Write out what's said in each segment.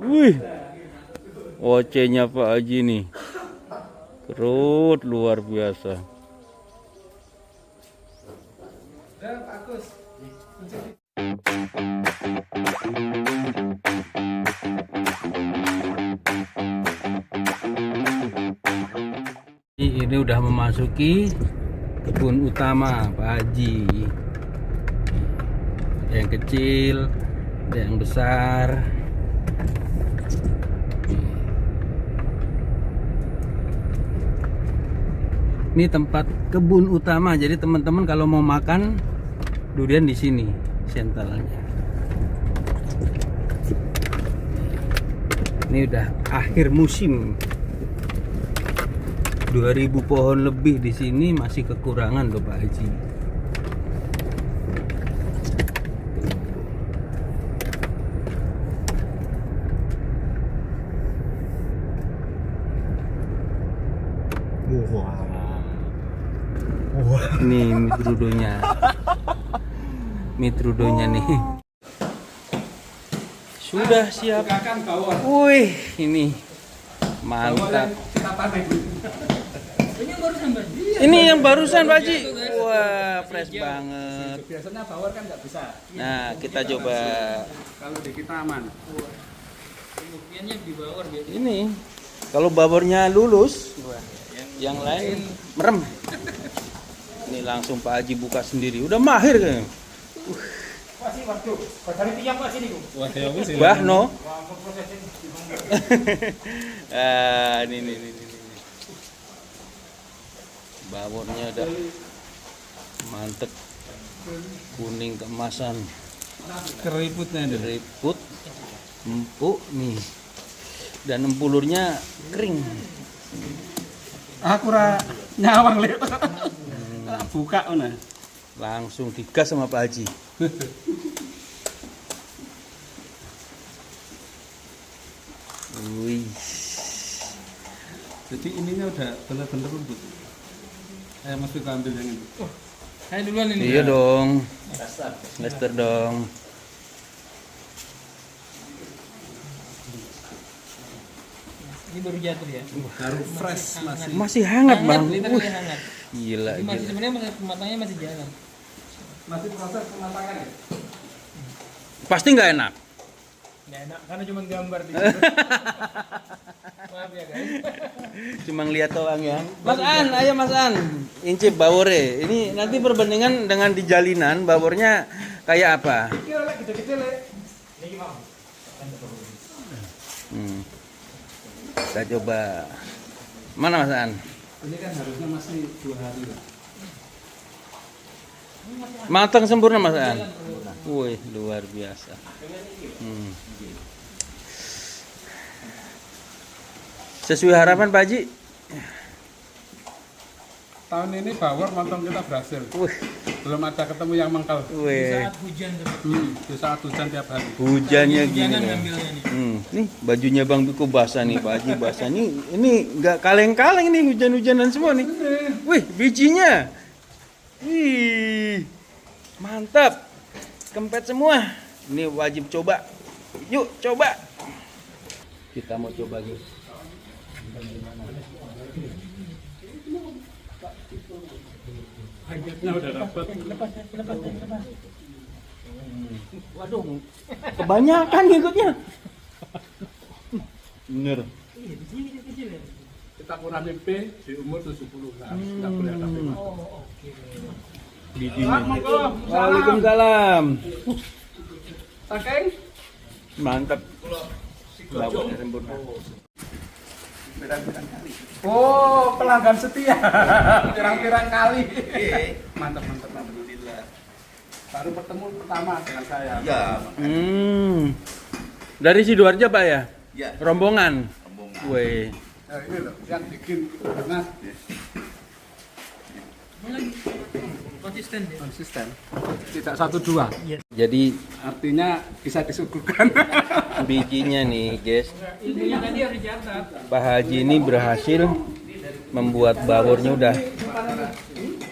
Wih, ocenya Pak Haji nih, kerut luar biasa. Ini udah memasuki kebun utama Pak Haji. Yang kecil, ada yang besar. Ini tempat kebun utama. Jadi teman-teman kalau mau makan durian di sini sentralnya. Ini udah akhir musim. 2000 pohon lebih di sini masih kekurangan loh Pak Haji. Nih mitrudonya nih. Sudah siap. Wih, ini mantap. Ini yang barusan Pak Haji. Wah, fresh banget. Biasanya bawor kan nggak bisa. Nah, kita coba. Kalau di kita aman. Pembuktiannya di bawor biasanya. Ini kalau babornya lulus, yang lain merem. Ini langsung Pak Haji buka sendiri. Udah mahir kayaknya. Waduh, dari tiang Pak sini, Bu. Bah, no. Ini. Babornya udah mantep, kuning keemasan, Keriputnya itu. keriput, empuk nih, dan empulurnya kering. Aku ra nyawang lek. Buka ona. Langsung digas sama Pak Haji. Wih. Jadi ininya udah bener-bener lembut. Mas Vika ambil yang ini. Saya duluan ini. Iya dong. Lester dong. Ini baru jatuh ya. Baru fresh masih. Masih hangat, Bang. Literally hangat. Gila, Jadi masih gila. sebenarnya matangnya masih jalan. Masih proses pematangan ya? Pasti nggak enak. Nggak enak karena cuma gambar di. Maaf ya guys. Cuma ngeliat doang ya. Mas An, ayo Mas An. Incip bawore. Ini nanti perbandingan dengan di jalinan bawornya kayak apa? Kira lek gede-gede lek. Niki mau. Kita coba. Mana Mas An? Ini kan harusnya masih 2 hari lah. Matang sempurna Mas An. Wih, luar biasa. Sesuai harapan Pak Haji. Tahun ini bawor montong kita berhasil. Wih, Belum ada ketemu yang mangkal. wih. Saat hujan tuh. Di saat hujan tiap hari. Hujannya gini. Hujanan Nih. ngambilnya nih. Nih bajunya Bang Biko basah nih Pak Haji basah nih. Ini nggak kaleng-kaleng nih hujan-hujanan semua nih. Wih, bijinya. Wih, mantap. Kempet semua. Ini wajib coba. Yuk coba. Kita mau coba guys. Harganya udah dapat. Waduh, kebanyakan ikutnya. Bener. Iya, di sini kecil ya. Kita kurangi P di umur 70 lah. Nggak boleh ada P. Oh, oke. Bijinya. Monggo. Waalaikumsalam. Saking Mantap. Bawa sempurna. oh, pelanggan setia. Pirang-pirang kali. Mantap. Alhamdulillah. Baru bertemu pertama dengan saya. Ya, Dari Sidoarjo Pak ya? ya. Rombongan. Rombongan. Weh. Ini loh, yang bikin karena Konsisten ya. konsisten. Tidak 1-2. Jadi Artinya bisa disuguhkan. bijinya nih guys, Ilmunya tadi harus dicatat. Pak Haji ini berhasil membuat bawornya udah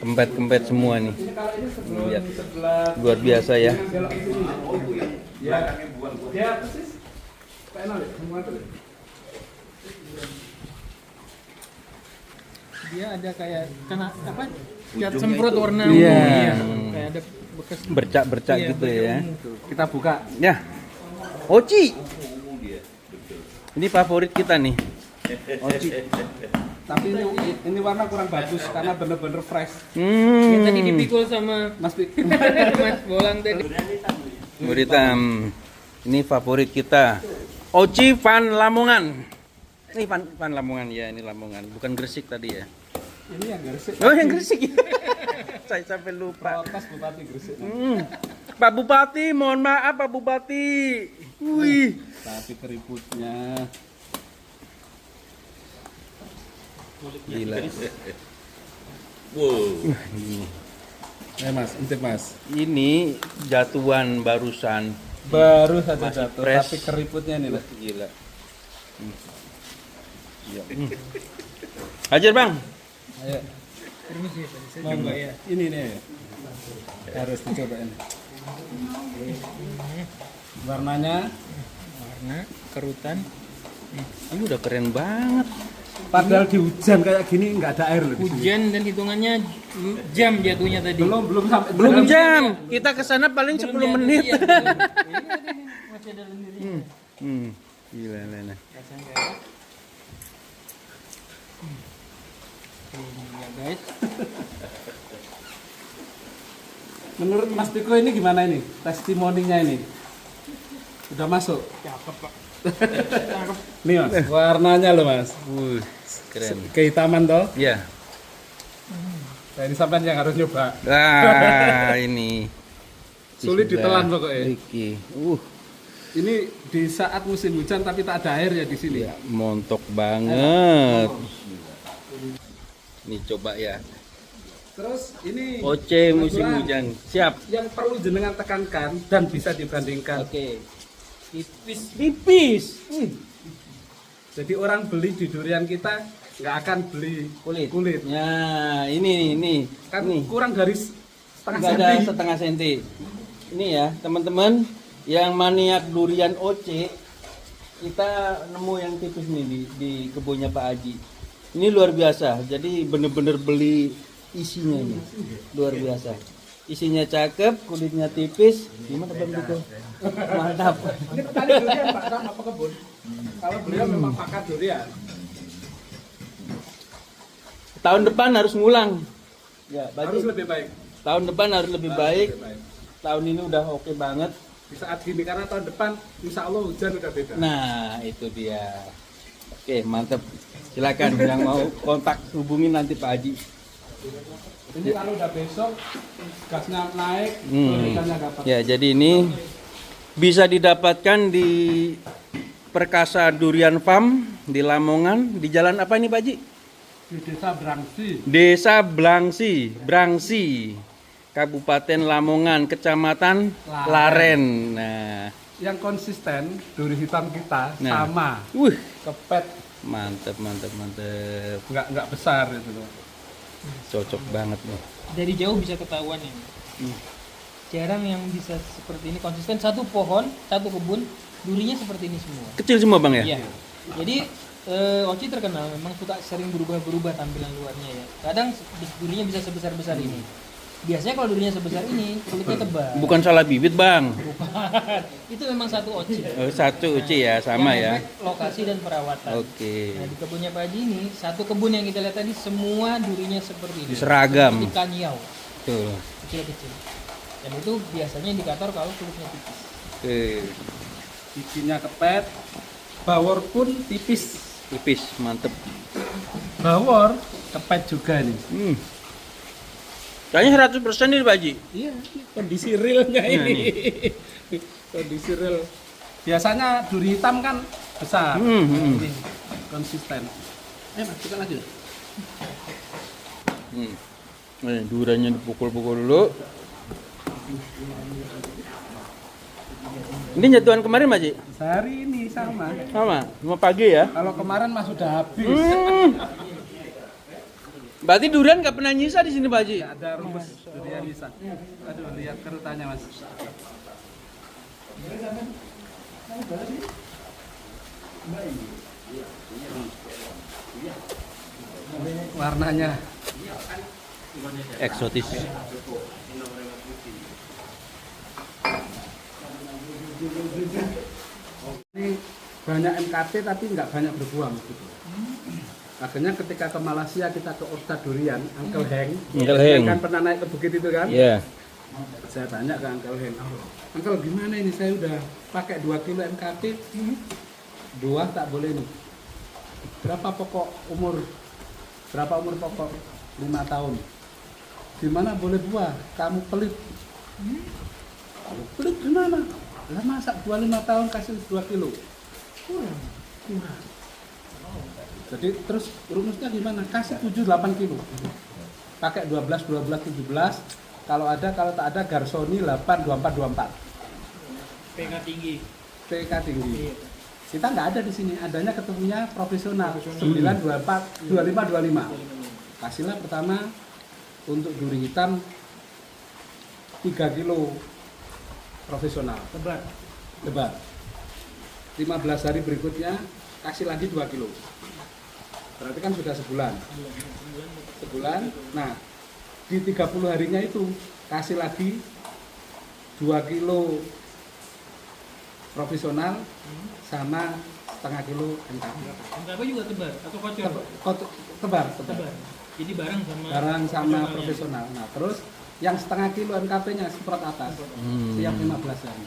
kempet-kempet semua nih. Lihat. Luar biasa ya. Ya, persis. Dia ada kayak kena apa? Cat semprot warna Iya. ungu, iya. Kayak ada bekas Bercak-bercak iya, gitu bercak ya. ungu. Kita buka. Ya. Oci. Ini favorit kita nih. Oci. Tapi ini warna kurang bagus karena bener-bener fresh. Yang tadi dipikul sama Mas Pik. Mas Bolang tadi. Muritam. Ini favorit kita. Oci Van Lamongan. Ini Van Lamongan ya, ini Lamongan. Bukan Gresik tadi ya. Ini yang Gresik. Oh, yang Gresik. Saya sampai lupa. Protes Bupati Gresik. Pak Bupati, mohon maaf Pak Bupati. Wih. Tapi keriputnya. Gila. Mas, intip Mas. Ini jatuhan barusan. Baru saja Masih jatuh, fresh. tapi keriputnya nih lah. Gila. Iya. Hajar Bang. Ayo. Permisi ya, tadi saya Monggo. coba ya. Ini nih. Harus dicobain. Warnanya Warna kerutan. Ini udah keren banget. padahal di hujan kayak gini nggak ada air loh di sini. Hujan dan hitungannya jam jatuhnya tadi. Belum sampai Belum jam. Kita ke sana paling 10 menit. Iya, betul. Ini masih ada lendirnya. Gila, Lena. Rasanya kayak ini ya guys. Menurut Mas Tiko ini gimana ini? Testimoninya ini? Udah masuk? Cakep pak. Nih Mas, warnanya loh Mas. Keren. Kehitaman toh. Ya. Nah, ini sampean yang harus nyoba. Ini. Sulit ditelan pokoknya. Iki. Ini di saat musim hujan tapi tak ada air ya di sini. Ya, montok banget. Nih coba ya. Terus ini Oce musim aturan hujan. Siap. yang perlu jenengan tekankan dan bisa dibandingkan. Oke. Tipis. Jadi orang beli di durian kita nggak akan beli kulit. Ya, ini. Kan Nih. kurang dari setengah Nggak ada senti. setengah senti. Ini ya, teman-teman yang maniak durian Oce, kita nemu yang tipis nih di kebunnya Pak Haji. Ini luar biasa. Jadi bener-bener beli isinya ini. Luar biasa. Isinya cakep, kulitnya tipis. Gimana Bang Diko? Mantap. Ini petani durian Pak, sama pekebun. Kalau beliau memang pakar durian. Tahun depan harus ngulang. Ya, Harus Baji. lebih baik. Tahun depan harus lebih baik. Tahun ini udah oke banget. Di saat gini karena tahun depan insya Allah hujan udah beda. Nah, itu dia. Oke, mantep. Silakan yang mau kontak hubungin nanti Pak Haji. Ini kalau udah besok gasnya naik, ikannya dapat. Ya, jadi ini bisa didapatkan di Perkasa Durian Farm di Lamongan. Di jalan apa ini Pak Haji? Di desa Brangsi. Desa Brangsi, Kabupaten Lamongan, Kecamatan Laren. Nah, Yang konsisten duri hitam kita Nah. sama, kepet mantep. nggak besar itu loh. Cocok banget nih. Dari jauh bisa ketahuan ya. Jarang yang bisa seperti ini konsisten, satu pohon, satu kebun, durinya seperti ini semua. Kecil semua Bang ya? Iya. Jadi Oci terkenal memang suka sering berubah-berubah tampilan luarnya ya. Kadang durinya bisa sebesar-besar ini. Biasanya kalau durinya sebesar ini kulitnya tebal. Bukan salah bibit Bang. Bukan. Itu memang satu Oci. Satu uci ya, sama Yang ya. efek lokasi dan perawatan. Oke. Nah di kebunnya Pak Haji ini satu kebun yang kita lihat tadi semua durinya seperti ini. Seragam. Seperti kanyau, Tuh. kecil-kecil. Dan itu biasanya indikator kalau kulitnya tipis. Oke. Bijinya kepet, bawor pun tipis. Tipis, mantep. Bawor kepet juga nih. Kayaknya 100% nih Pak Haji. Iya, kondisi realnya Nah, ini. Kondisi real. Biasanya duri hitam kan besar. Ini konsisten. Mas, kita lanjut. Duriannya dipukul-pukul dulu. Ini jatuhan kemarin Pak Haji? Sehari ini sama. Sama, cuma pagi ya. Kalau kemarin Mas sudah habis. Berarti durian nggak pernah nyisa di sini Pak Haji? Nggak ada rumus durian bisa. Aduh, lihat kerutannya Mas. Warnanya Eksotis. ini banyak MKT tapi nggak banyak berbuang gitu. Akhirnya ketika ke Malaysia kita ke Ustadz Durian, Uncle Heng, Uncle Heng. kan pernah naik ke bukit itu kan? Iya. Saya tanya ke Uncle Heng, Uncle gimana ini saya udah pakai 2 kilo MKT, buah tak boleh nih. Berapa umur pokok? 5 tahun. Gimana boleh buah? Kamu pelit. Pelit gimana? Lah masa buah 5 tahun kasih 2 kilo? Kurang. Jadi terus rumusnya gimana? Kasih 7-8 kilo. Pakai 12, 17. Kalau tak ada Garsoni 8, 24. PK tinggi. PK tinggi. Iya. Kita nggak ada di sini, adanya ketemunya profesional 924, 25. Kasihlah pertama untuk duri hitam 3 kilo profesional. Tebar. 15 hari berikutnya kasih lagi 2 kilo. Berarti kan sudah sebulan. Nah, di 30 harinya itu kasih lagi 2 kilo profesional sama setengah kilo MKP. MKP juga tebar atau kocor? Tebar. Jadi barang sama profesional. Nah, terus yang setengah kilo MKP-nya semprot atas. Tiap 15 hari.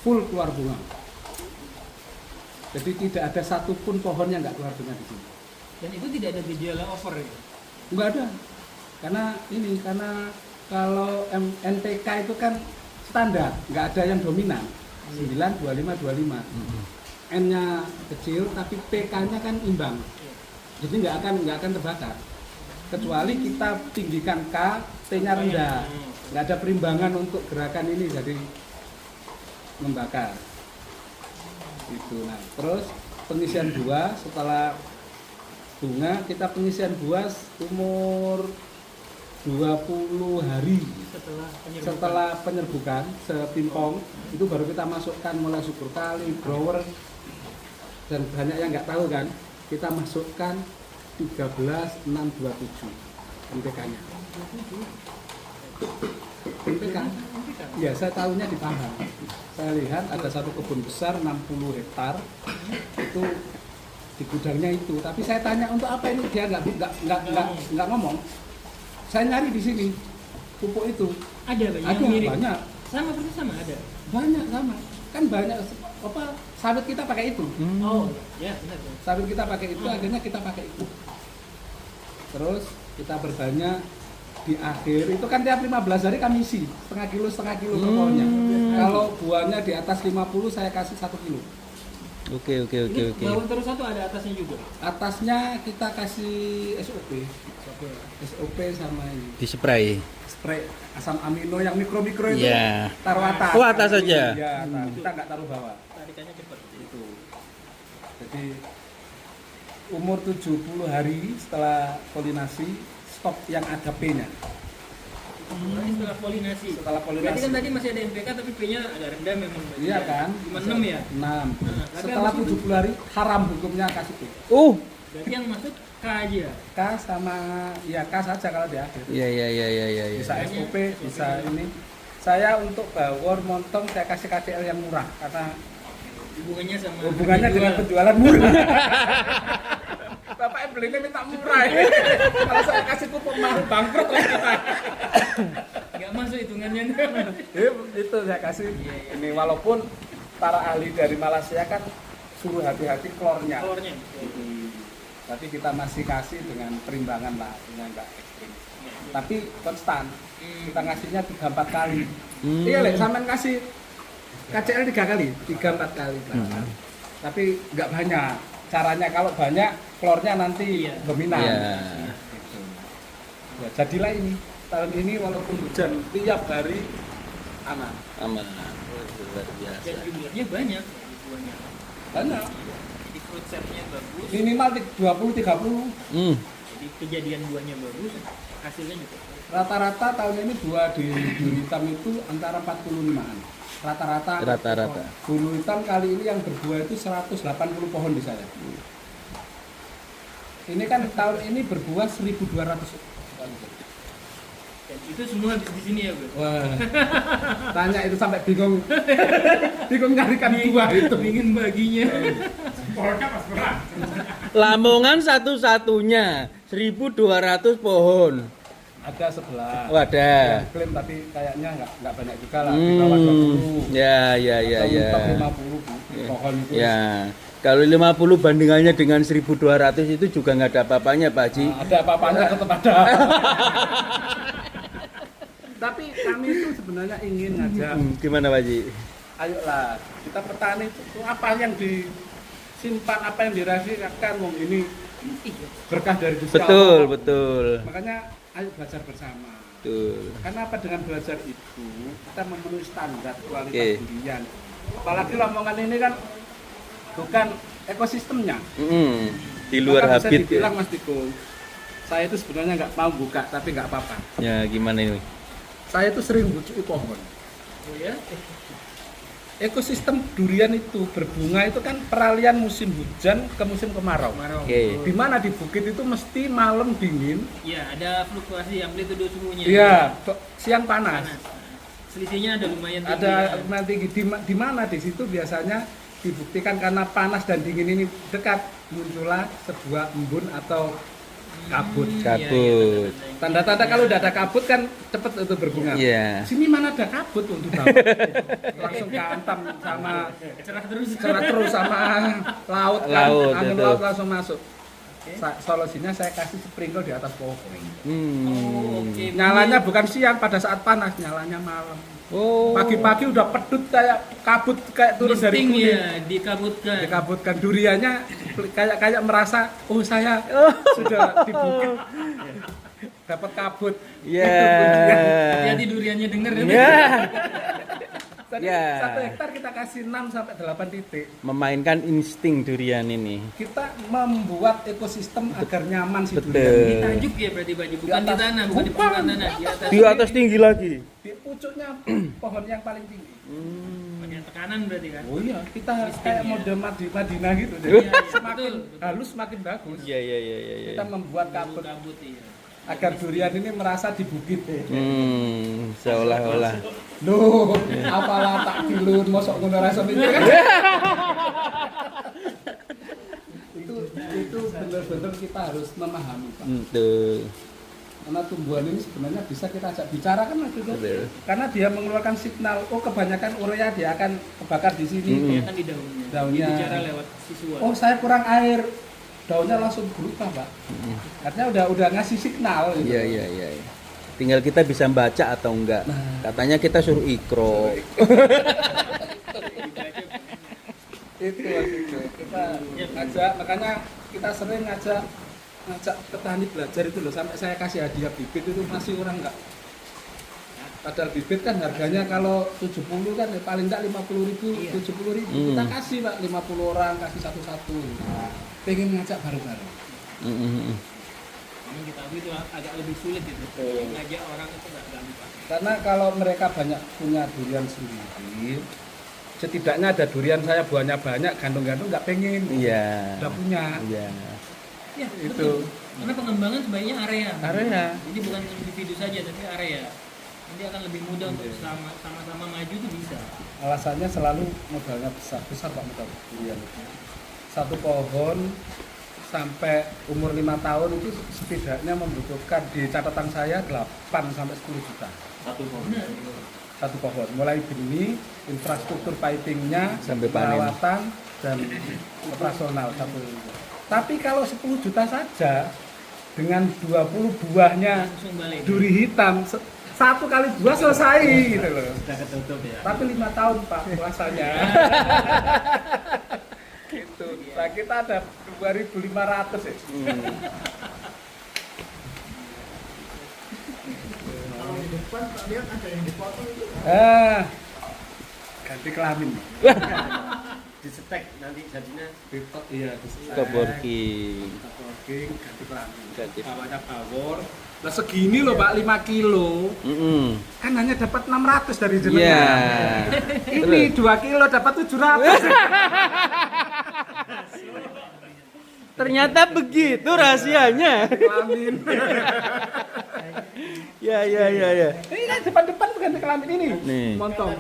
Full keluar bunga. Jadi tidak ada satupun pohon yang nggak keluar bunga di sini. Dan itu tidak ada gejala over ya? Nggak ada. Karena kalau NPK itu kan standar, nggak ada yang dominan. 9, 25. N-nya kecil tapi PK-nya kan imbang. Jadi nggak akan terbakar. Kecuali kita tinggikan K, T-nya rendah. Nggak ada perimbangan untuk gerakan ini jadi membakar. Itu. Nah, terus pengisian buah setelah bunga kita pengisian buah umur 20 hari setelah penyerbukan sepimpong itu baru kita masukkan mulai subur kali, grower, dan banyak yang nggak tahu kan kita masukkan 13.627 NPK-nya. NPK? Iya, saya tahunya di Pahang. Saya lihat ada satu kebun besar 60 hektar itu di gudangnya itu. Tapi saya tanya untuk apa ini, dia nggak ngomong. Saya nyari di sini pupuk itu. Ada yang mirip. Banyak. Sama persis sama ada. Banyak sama. Kan banyak sawit kita pakai itu. Oh, ya benar. Sawit kita pakai itu, akhirnya kita pakai itu. Terus kita berbanyak di akhir itu kan tiap 15 hari kami isi setengah kilo per pohonnya. Kalau buahnya di atas 50 saya kasih 1 kilo. Oke. Bawang terus satu ada atasnya juga. Atasnya kita kasih SOP sama ini. Di spray Asam amino yang mikro itu. Iya. Taruh atas. Oh, atas saja. Iya, kita nggak taruh bawah. Tarikannya cepat. Itu. Jadi umur 70 hari setelah polinasi stok yang ada P-nya. Setelah polinasi. Berarti kan tadi masih ada NPK tapi P-nya ada rendah memang. Iya kan? Cuma 6 ya? 6. Setelah 70 hari haram hukumnya kasih P. Berarti yang masuk K aja. K sama K saja kalau di akhir. Iya. Bisa SOP, bisa ini. Saya untuk bawor montong saya kasih KCL yang murah karena hubungannya dengan penjualan murah. Bapak belinya minta murah. Kalau saya kasih pupuk mahal bangkrut lah kita. Nggak masuk hitungannya. Itu saya kasih. Ini walaupun para ahli dari Malaysia kan suruh hati-hati klornya. Tapi kita masih kasih dengan perimbangan lah, dengan nggak ekstrim. Tapi konstan. Kita ngasihnya 3-4 kali. Iya lek, sampean kasih KCL 3 kali, 3-4 kali. Tapi nggak banyak. Caranya kalau banyak klornya nanti dominan. Gitu. Ya, jadilah ini tahun ini walaupun hujan tiap hari aman. Luar biasa. Dan jumlahnya banyak. Banyak. Di fruit set-nya bagus. Minimal 20-30. Jadi kejadian buahnya bagus, hasilnya juga. Rata-rata tahun ini buah di bulu hitam itu antara 45-an. Rata-rata. Bulu hitam kali ini yang berbuah itu 180 pohon di saya. Ini kan tahun ini berbuah 1.200. Dan itu semua di sini ya, Bro? Wah, tanya itu sampai bingung, bingung nyarikan buah itu. Ingin baginya. Lamongan satu-satunya 1.200 pohon. Ada sebelah. Oh, ada. Yang klaim tapi kayaknya nggak banyak juga lah. Di bawah 20. Ya. Atau mentok 50 pohon itu. Ya. Kalau 50 bandingannya dengan 1.200 itu juga nggak ada apa-apanya, Pak Haji. Ada apa-apanya tetap ada. Tapi kami itu sebenarnya ingin ngajak, Gimana, Pak Haji? ayolah kita petani itu apa yang disimpan, apa yang dirahasiakan, wong ini berkah dari Gusti Allah. Betul. Makanya ayo belajar bersama. Betul. Karena apa, dengan belajar itu kita memenuhi standar kualitas Oke. durian. Apalagi Lamongan ini kan bukan ekosistemnya. Di luar Maka bisa habit dibilang ya. Mas Diko, saya itu sebenarnya nggak mau buka tapi nggak apa-apa. Ya, gimana ini? Saya itu sering bucuki pohon. Oh ya? Ekosistem durian itu berbunga itu kan peralihan musim hujan ke musim kemarau. Oke. Di mana di bukit itu mesti malam dingin, Iya, ada fluktuasi amplitudo suhunya. iya, siang panas. Selisihnya ada lumayan tinggi. Ada ya. lumayan tinggi. Di mana di situ biasanya dibuktikan karena panas dan dingin ini dekat, muncullah sebuah embun atau kabut. Kabut. Tanda-tanda kalau udah ada kabut kan cepet itu berbunga. Iya. Sini mana ada kabut untuk bawah. Langsung keantam sama cerah terus sama laut kan. Laut, Angin betul. laut langsung masuk. Solusinya saya kasih sprinkle di atas pohon. Oke. Nyalanya bukan siang pada saat panas, nyalanya malam. Oh. Pagi-pagi udah pedut kayak kabut kayak turun dari Misting kuning. ya, dikabutkan. Dikabutkan duriannya kayak merasa oh saya sudah di bukit dapat kabut. Ya. Hati-hati duriannya denger ya. Ya. Tadi Ya. 1 hektar kita kasih 6 sampai 8 titik. Memainkan insting durian ini. Kita membuat ekosistem agar nyaman si Betul. durian. Di tajuk ya berarti Pak Haji, bukan di tanah, bukan di permukaan tanah, di atas. Di atas tinggi lagi. Di pucuknya pohon yang paling tinggi. Pakai tekanan berarti kan. Oh iya, kita Sistem kayak ya. mode Madinah gitu. Iya, Jadi iya, semakin betul. halus semakin bagus. Iya. Kita membuat kabut Kabut iya. agar durian ini merasa di bukit. Seolah-olah. Loh, apalah tak dilun mosok ngono rasa mikir kan. itu benar-benar kita harus memahami, Pak. Betul. Karena tumbuhan ini sebenarnya bisa kita ajak bicara kan Mas Diko? Betul. Karena dia mengeluarkan signal, oh kebanyakan urea dia akan kebakar di sini. Kelihatan di daunnya. Daunnya. Dia bicara lewat visual. Oh saya kurang air, daunnya langsung berubah Pak. Artinya udah ngasih signal gitu. Iya. Tinggal kita bisa baca atau enggak. Katanya kita suruh ikro. Itu Mas Diko. Kita ngajak, makanya kita sering ngajak petani belajar itu loh, sampai saya kasih hadiah bibit itu masih orang enggak. Padahal bibit kan harganya kalau 70 kan ya paling enggak 50.000, Iya. 70.000 kita kasih Pak 50 orang kasih satu-satu. Pengen ngajak bareng-bareng. Memang kita itu agak lebih sulit itu. Betul. Ngajak orang itu nggak gampang. Karena kalau mereka banyak punya durian sendiri, setidaknya ada durian saya buahnya banyak, gantung-gantung nggak pengen. Iya. Udah punya. Iya. Ya, Itu. betul. Karena pengembangan sebaiknya area. Area. Jadi bukan individu saja tapi area. Nanti akan lebih mudah untuk sama-sama maju itu bisa. Alasannya selalu modalnya besar Pak modal durian itu. Satu pohon sampai umur 5 tahun itu setidaknya membutuhkan di catatan saya 8 sampai 10 juta. Benar. Satu pohon, mulai benih, infrastruktur pipingnya, Sampai panen. perawatan dan operasional satu. Tapi kalau 10 juta saja dengan 20 buahnya Langsung balik. duri hitam, satu kali buah selesai gitu loh. Sudah ketutup ya. Tapi 5 tahun Pak puasanya. Gitu. Nah, kita ada 2.500 ya. Ganti kelamin. disetek nanti jadinya Iya, di Coworking. Coworking ganti kelamin. Ganti. Bawahnya bawor. Lah segini loh Pak, 5 kilo. Kan hanya dapat 600 dari jenengan. Iya. Ini 2 kilo dapat 700. Ternyata begitu rahasianya. Kelamin. Ya. Ini kan depan-depan ganti kelamin ini. Nih. Montong.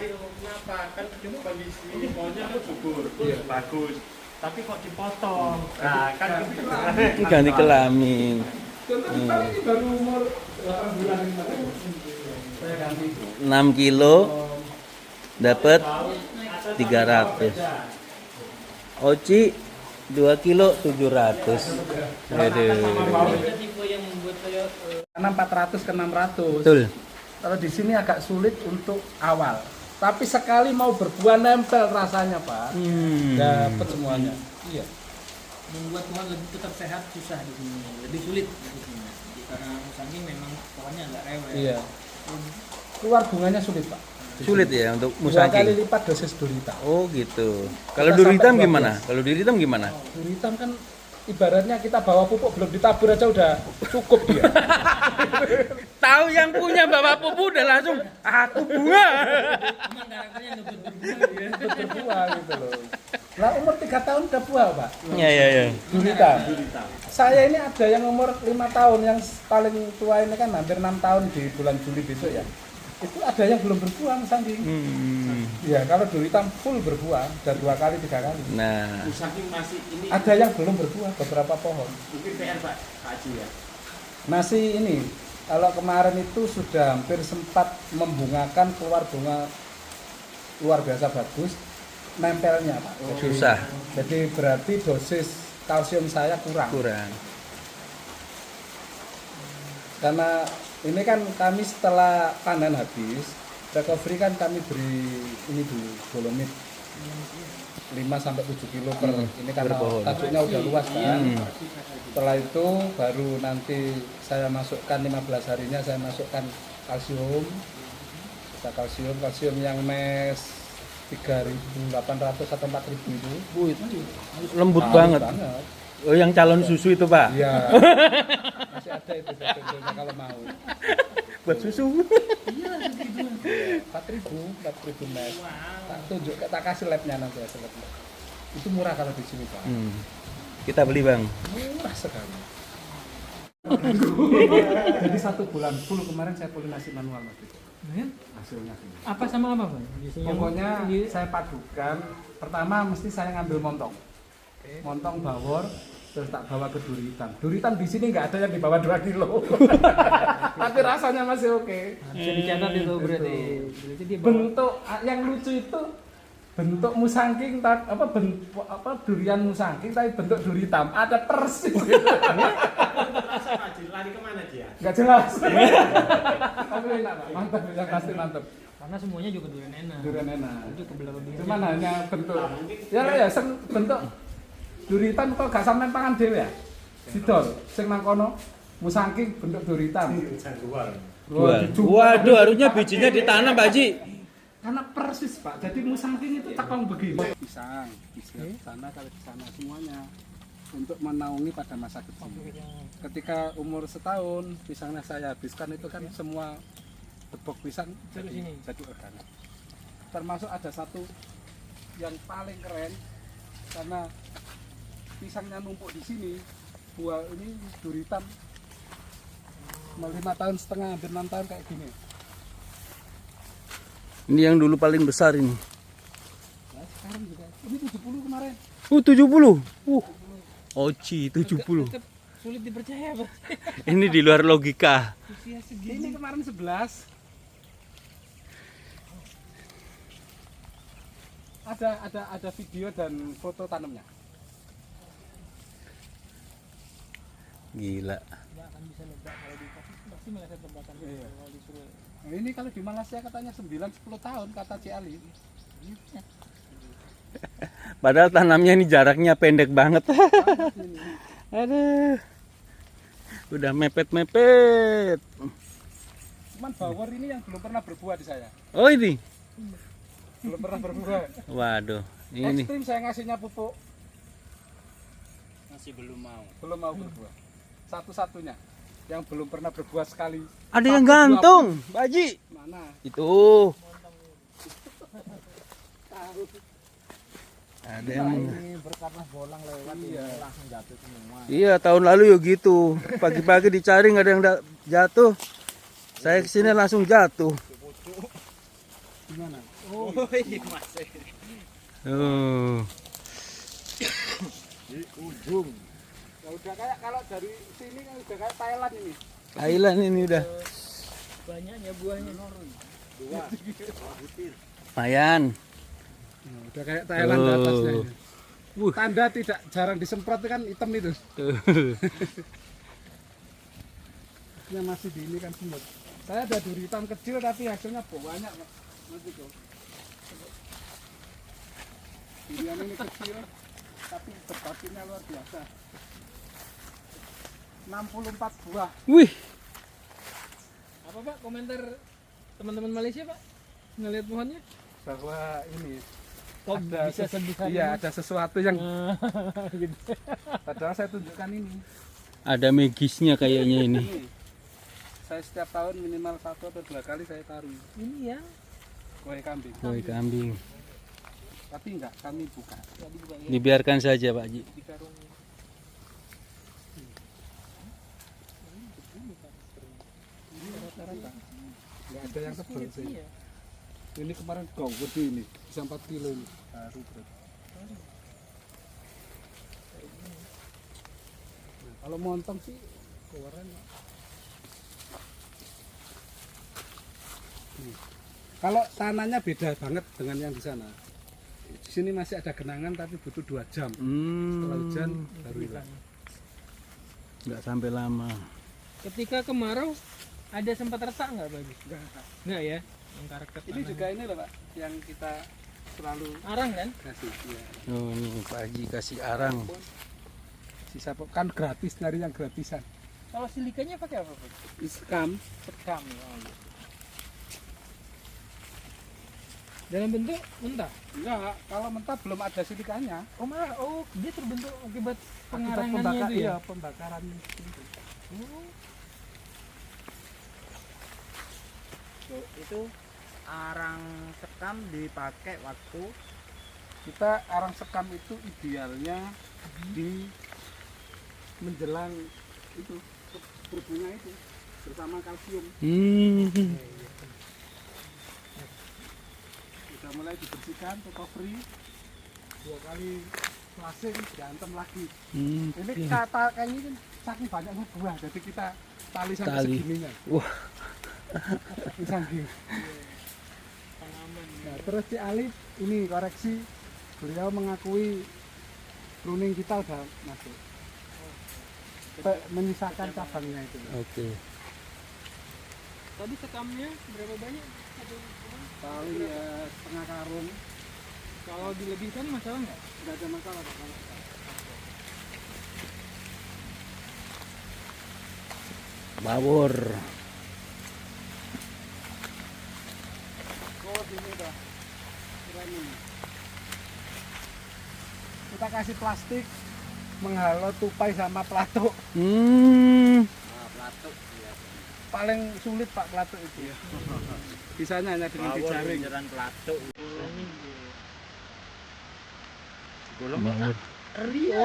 kenapa kan kondisi pohonnya tuh subur bagus tapi kok dipotong nah kan gitu. Ini ganti kelamin. Contoh kita ini baru umur 8 bulan kemarin. Saya ganti 6 kilo dapat 300. Oci 2 kilo 700. Aduh. Itu tipe yang membuat saya karena 400 ke 600. Betul. Kalau di sini agak sulit untuk awal. Tapi sekali mau berbuah nempel rasanya, Pak. Dapat semuanya. Iya. membuat pohon lebih tetap sehat susah di sini, lebih sulit di sini. Jadi karena musangking memang pohonnya agak rewel. Iya. Keluar bunganya sulit, Pak. Sulit ya untuk 2 kali musangking. lipat dosis duri hitam. Oh gitu. Kalau Kita duri hitam sampai 12. gimana? Kalau duri hitam gimana? Duri hitam kan ibaratnya kita bawa pupuk belum ditabur aja udah cukup dia. Tahu yang punya bapak pupu udah langsung aku bunga. Emang karakternya ngebut berbuah ya. Berbuah gitu loh. Lah umur 3 tahun udah buah, Pak. Ya. Duri hitam. Saya ini ada yang umur 5 tahun, yang paling tua ini kan hampir 6 tahun di bulan Juli besok ya. Itu ada yang belum berbuah musangking. Ya, kalau duri hitam full berbuah, dan 2 kali 3 kali. Nah, Musangking masih ini Ada yang belum berbuah beberapa pohon. mungkin PR Pak Haji ya. Masih ini, kalau kemarin itu sudah hampir sempat membungakan, keluar bunga luar biasa bagus, nempelnya Pak. susah, Jadi berarti dosis kalsium saya kurang. Karena ini kan kami setelah panen habis, recovery kan kami beri ini dulu, dolomit 5 sampai 7 kilo per ini karena per pohon. tajuknya udah luas kan. Setelah itu baru nanti saya masukkan 15 harinya saya masukkan kalsium. Kita kalsium yang mes 3.800 atau 4.000 itu. lembut Halus banget. Oh yang calon susu itu pak? Iya. Masih ada itu sebetulnya kalau mau. Buat susu. 4.000 mes. Tak tunjuk, tak kasih labnya nanti ya labnya. Itu murah kalau di sini Pak. Kita beli bang. Murah sekali. Jadi 1 bulan full kemarin saya polinasi manual Mas. Hasilnya. Apa sama apa Bang? Pokoknya saya padukan. Pertama mesti saya ngambil montong. Montong bawor terus tak bawa ke duri hitam. Duri hitam di sini nggak ada yang di bawah 2 kilo. Tapi rasanya masih oke. Bisa dicatat itu berarti. Berarti dia bawa- Bentuk yang lucu itu bentuk musangking apa durian musangking tapi bentuk duri hitam ada persis. Rasa Haji lari kemana dia? Nggak jelas. Tapi enak Pak, mantap yang pasti mantap. karena semuanya juga durian enak. Durian enak. Itu kebelah lebih. Cuman hanya bentuk. Ya bentuk duri hitam kok gak sampean pangan dhewe ya? Sidol sing nang kono musangking bentuk duri hitam. Jaguar. Waduh, harusnya bijinya ditanam Pak Haji. Karena persis Pak, jadi musangking itu tekong begini. Pisang, di sana kalau di sana semuanya untuk menaungi pada masa kecil. Ketika umur setahun pisangnya saya habiskan itu kan semua tepuk pisang jadi organik. Termasuk ada satu yang paling keren karena pisangnya numpuk di sini, buah ini duri hitam 5,5 tahun setengah, hampir 6 tahun kayak gini. Ini yang dulu paling besar ini. Nah, sekarang juga ini 70 kemarin. 70. Oci 70. Tetap sulit dipercaya Bang. Ini di luar logika. Usia segini. Ini kemarin 11. Ada video dan foto tanamnya. Gila. Nggak akan bisa ledak kalau dikasih pasti meleset ledakan. Iya. Kalau disuruh Nah, ini kalau di Malaysia katanya 9-10 tahun kata Ci Ali. Padahal tanamnya ini jaraknya pendek banget. Aduh. Udah mepet-mepet. Cuman bawor ini yang belum pernah berbuah di saya. Oh ini. Belum pernah berbuah. Waduh. Ini. Ekstrim saya ngasihnya pupuk. Masih belum mau. Belum mau berbuah. Satu-satunya yang belum pernah berbuah sekali. Ada yang Satu, dua gantung, Pak Haji. Mana? Itu. Ada yang Ini berkarena bolang lewat langsung jatuh semua. iya tahun lalu ya gitu. Pagi-pagi dicari nggak ada yang jatuh. Saya kesini langsung jatuh. Gimana? Oh, iya masih. Oh. Di ujung. Ya udah kayak kalau dari sini kan udah kayak Thailand ini. Thailand ini udah. Banyaknya buahnya. Dua. Butir. Lumayan. Nah, udah kayak Thailand di atasnya. Oh. Ini. Tanda tidak jarang disemprot kan hitam itu. Yang masih di ini kan semut. Saya ada duri hitam kecil tapi hasilnya banyak Pak. Nanti kok. Durian ini kecil tapi berbatinya luar biasa. 64 buah. Wih, Apa Pak komentar teman-teman Malaysia Pak? Ngelihat pohonnya? Bahwa ini Kok bisa sebesar iya ini? ada sesuatu yang Gitu. padahal saya tunjukkan ini. ada magisnya kayaknya ini. Ini. Saya setiap tahun minimal 1 atau 2 kali saya taruh Ini ya. kue kambing. Koi kambing. Tapi enggak kami buka. Tadi juga ya Dibiarkan saja Pak Haji. di karung. Rata-rata enggak ada yang tebal sih. Iya. Ini kemarin gong gede ini, bisa 4 kilo ini. Baru berat. Nah, kalau montong sih keluaran. Kalau tanahnya beda banget dengan yang di sana. Di sini masih ada genangan tapi butuh 2 jam. Setelah hujan baru hilang. Nggak sampai lama. Ketika kemarau ada sempat retak nggak bagus? Enggak. Nggak ya. Yang karakter Ini tanah. juga ini loh Pak, yang kita selalu Arang kan? kasih. Ya. Oh, ini Pak Haji kasih arang. Sisa kan gratis, nyari yang gratisan. Kalau silikanya pakai apa Pak? Iskam. Sekam ya. Oh, iya. Dalam bentuk mentah. Enggak, kalau mentah belum ada silikanya. Oh malah, oh dia terbentuk akibat Akibat pengarangannya itu ya. iya, pembakaran itu. Itu arang sekam dipakai waktu Kita arang sekam itu idealnya di menjelang itu berbunga itu bersama kalsium. Sudah mulai dibersihkan, recovery 2 kali flushing, diantem lagi. Ini kata kayaknya kan saking banyaknya buah, jadi kita tali sampai Tali. segininya. Wah. Saking. Nah, terus si Alif ini koreksi, beliau mengakui pruning kita udah masuk. Menyisakan cabangnya itu. Oke. Tadi sekamnya berapa banyak? Satu pohon? Paling ya setengah karung, Kalau dilebihkan masalah nggak? nggak ada masalah Pak, kalau kita. Bawor. Oh sini udah keren ini. Kita kasih plastik menghalau tupai sama pelatuk. pelatuk ya. Paling sulit Pak pelatuk itu. Bisanya hanya dengan dijaring. Jaran pelatuk. Bawor. Iya,